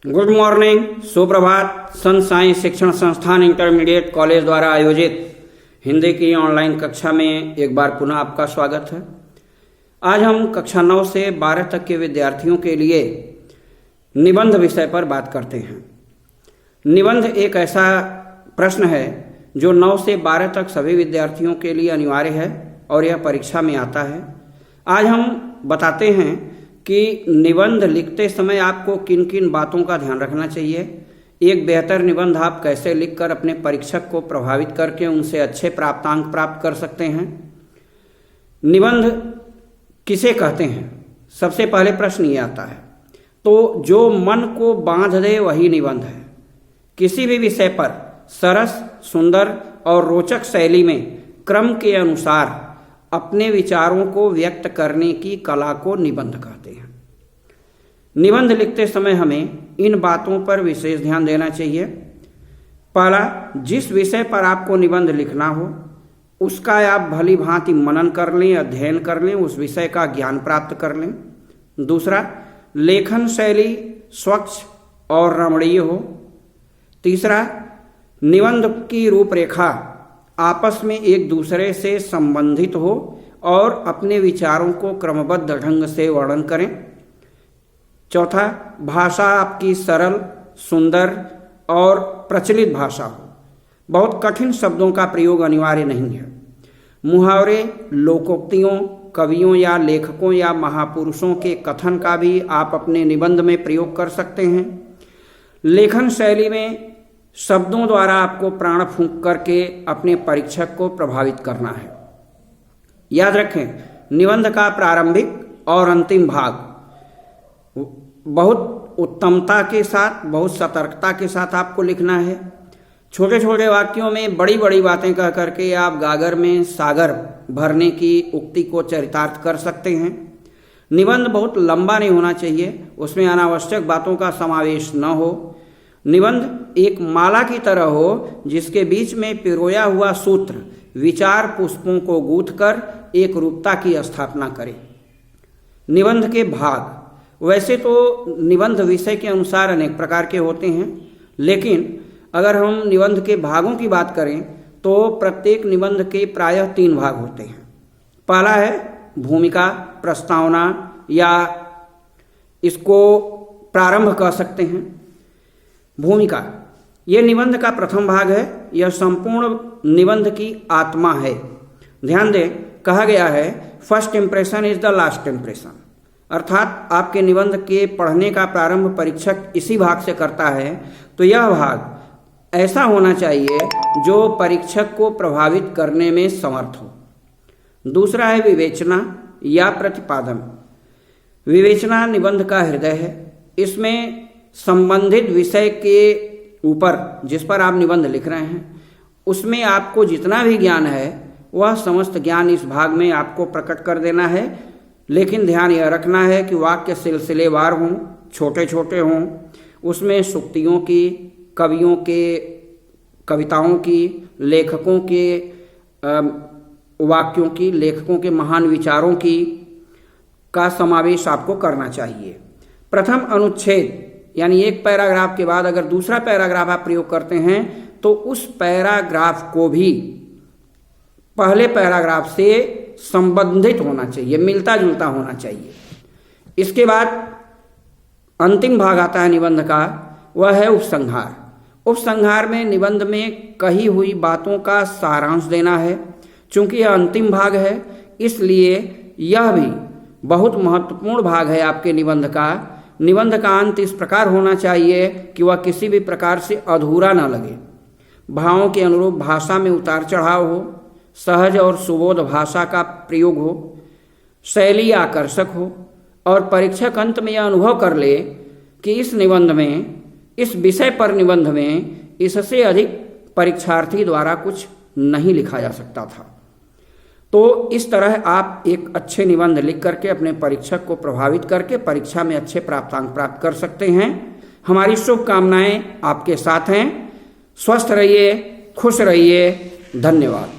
Good morning, सुप्रभात। सन साई शिक्षण संस्थान इंटरमीडिएट कॉलेज द्वारा आयोजित हिंदी की ऑनलाइन कक्षा में एक बार पुनः आपका स्वागत है। आज हम कक्षा 9 से 12 तक के विद्यार्थियों के लिए निबंध विषय पर बात करते हैं। निबंध एक ऐसा प्रश्न है जो 9 से 12 तक सभी विद्यार्थियों के लिए अनिवार्य है और यह परीक्षा में आता है। आज हम बताते हैं कि निबंध लिखते समय आपको किन किन बातों का ध्यान रखना चाहिए। एक बेहतर निबंध आप कैसे लिखकर अपने परीक्षक को प्रभावित करके उनसे अच्छे प्राप्तांक प्राप्त कर सकते हैं। निबंध किसे कहते हैं, सबसे पहले प्रश्न ये आता है। तो जो मन को बांध दे वही निबंध है। किसी भी विषय पर सरस, सुंदर और रोचक शैली में क्रम के अनुसार अपने विचारों को व्यक्त करने की कला को निबंध कहते हैं। निबंध लिखते समय हमें इन बातों पर विशेष ध्यान देना चाहिए। पहला, जिस विषय पर आपको निबंध लिखना हो उसका आप भली भांति मनन कर लें, अध्ययन कर लें, उस विषय का ज्ञान प्राप्त कर लें। दूसरा, लेखन शैली स्वच्छ और रमणीय हो। तीसरा, निबंध की रूपरेखा आपस में एक दूसरे से संबंधित हो और अपने विचारों को क्रमबद्ध ढंग से वर्णन करें। चौथा, भाषा आपकी सरल, सुंदर और प्रचलित भाषा हो। बहुत कठिन शब्दों का प्रयोग अनिवार्य नहीं है। मुहावरे, लोकोक्तियों, कवियों या लेखकों या महापुरुषों के कथन का भी आप अपने निबंध में प्रयोग कर सकते हैं। लेखन शैली में शब्दों द्वारा आपको प्राण फूंक करके अपने परीक्षक को प्रभावित करना है। याद रखें, निबंध का प्रारंभिक और अंतिम भाग बहुत उत्तमता के साथ, बहुत सतर्कता के साथ आपको लिखना है। छोटे छोटे वाक्यों में बड़ी बड़ी बातें कह करके आप गागर में सागर भरने की उक्ति को चरितार्थ कर सकते हैं। निबंध बहुत लंबा नहीं होना चाहिए, उसमें अनावश्यक बातों का समावेश न हो। निबंध एक माला की तरह हो जिसके बीच में पिरोया हुआ सूत्र विचार पुष्पों को गूंथकर एक रूपता की स्थापना करे। निबंध के भाग, वैसे तो निबंध विषय के अनुसार अनेक प्रकार के होते हैं, लेकिन अगर हम निबंध के भागों की बात करें तो प्रत्येक निबंध के प्रायः 3 भाग होते हैं। पहला है भूमिका, प्रस्तावना या इसको प्रारंभ कह सकते हैं। भूमिका, यह निबंध का प्रथम भाग है। यह संपूर्ण निबंध की आत्मा है। ध्यान दें, कहा गया है first impression is the last impression, अर्थात आपके निबंध के पढ़ने का प्रारंभ परीक्षक इसी भाग से करता है। तो यह भाग ऐसा होना चाहिए जो परीक्षक को प्रभावित करने में समर्थ हो। दूसरा है विवेचना या प्रतिपादन। विवेचना निबंध का हृदय है। इसमें संबंधित विषय के ऊपर जिस पर आप निबंध लिख रहे हैं उसमें आपको जितना भी ज्ञान है वह समस्त ज्ञान इस भाग में आपको प्रकट कर देना है। लेकिन ध्यान यह रखना है कि वाक्य सिलसिलेवार हों, छोटे छोटे हों। उसमें सूक्तियों की, कवियों के कविताओं की, लेखकों के वाक्यों की, लेखकों के महान विचारों की का समावेश आपको करना चाहिए। प्रथम अनुच्छेद यानी एक पैराग्राफ के बाद अगर दूसरा पैराग्राफ आप प्रयोग करते हैं तो उस पैराग्राफ को भी पहले पैराग्राफ से संबंधित होना चाहिए, मिलता जुलता होना चाहिए। इसके बाद अंतिम भाग आता है निबंध का, वह है उपसंहार। उपसंहार में निबंध में कही हुई बातों का सारांश देना है। चूंकि यह अंतिम भाग है इसलिए यह भी बहुत महत्वपूर्ण भाग है आपके निबंध का। निबंध का अंत इस प्रकार होना चाहिए कि वह किसी भी प्रकार से अधूरा न लगे। भावों के अनुरूप भाषा में उतार चढ़ाव हो, सहज और सुबोध भाषा का प्रयोग हो, शैली आकर्षक हो और परीक्षक अंत में यह अनुभव कर ले कि इस निबंध में, इस विषय पर निबंध में इससे अधिक परीक्षार्थी द्वारा कुछ नहीं लिखा जा सकता था। तो इस तरह आप एक अच्छे निबंध लिख करके अपने परीक्षक को प्रभावित करके परीक्षा में अच्छे प्राप्तांक प्राप्त कर सकते हैं। हमारी शुभकामनाएं आपके साथ हैं। स्वस्थ रहिए, खुश रहिए। धन्यवाद।